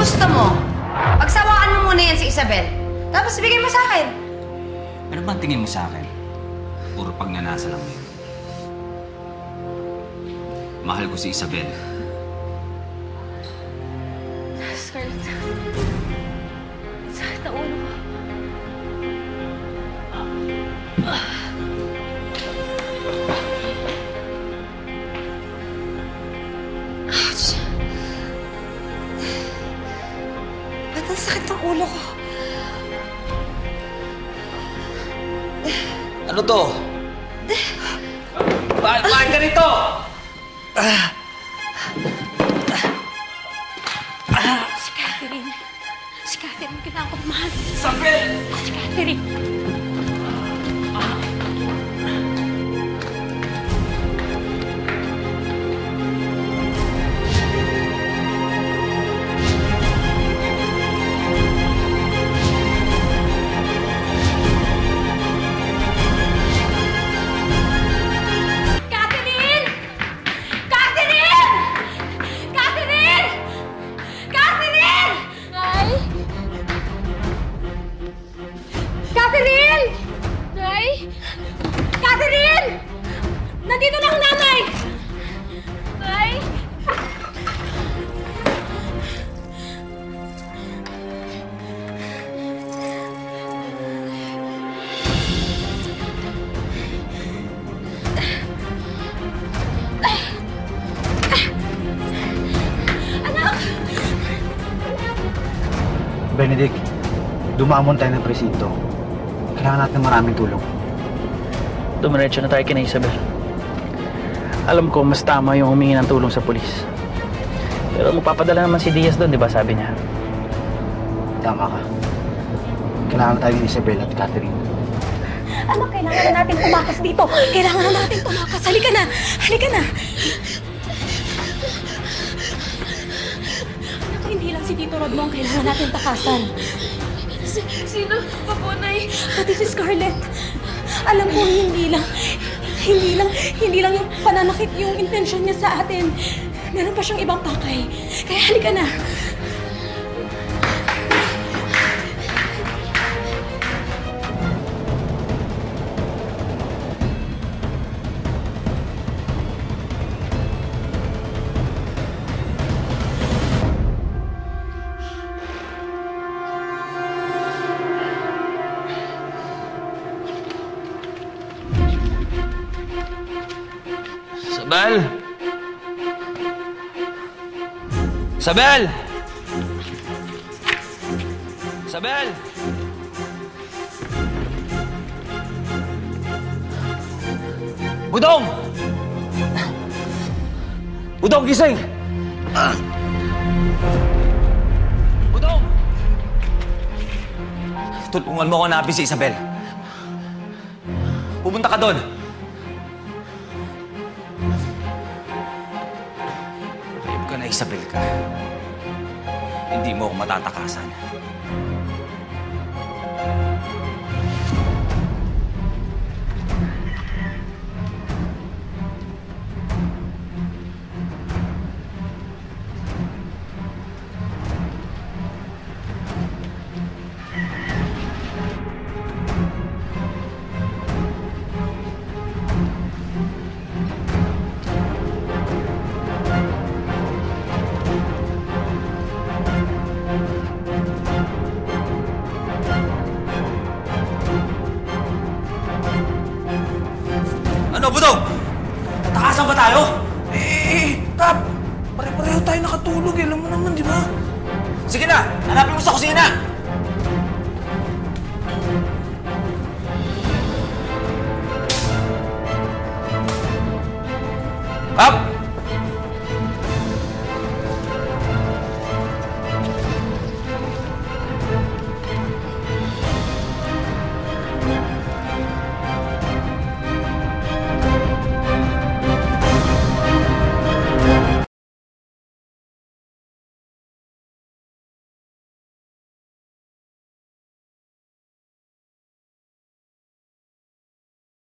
gusto mo, pagsawaan mo muna yan si Isabel. Tapos bigay mo sa akin. Ano bang tingin mo sa akin? Puro pagnanasa lang yun. Mahal ko si Isabel. Scarlett. Sakit na ulo ko. Ba't ang sakit ng ulo ko? Ano to? Bakit ganito? Si Catherine. Si Catherine, kailangan ko mahal. Isabel! Si Catherine. Catherine! Catherine! Catherine! Catherine! Nay? Catherine! Nay? Catherine! Nandito na ang nanay! Nay? Anak! Benedict, dumamon tayo ng presinto. Kailangan natin ng maraming tulong. Dumiretso na tayo kina Isabel. Alam ko, mas tama yung humingi ng tulong sa pulis. Pero magpapadala naman si Diaz doon, di ba sabi niya? Tama ka. Kailangan tayo ni Isabel at Catherine. Anak, kailangan na natin tumakas dito. Kailangan na natin tumakas. Halika na. Halika na. Anak, hindi lang si Tito Rod mo ang kailangan natin takasan. Sino? Papunay. Pati si Scarlett. Alam mo, hindi lang yung pananakit yung intensyon niya sa atin. Meron pa siyang ibang pakay. Kaya halika na. Isabel! Isabel! Isabel! Budong! Budong, gising! Budong! Tulungan mo ako hanapin si Isabel. Pupunta ka doon. Ayop ka na, Isabel ka. Hindi mo ako matatakasan. Ano, Budong? Takasan ba tayo? Kap! Pare-pareho tayo nakatulog eh. Alam mo naman, di ba? Sige na! Hanapin mo sa kusina! Kap!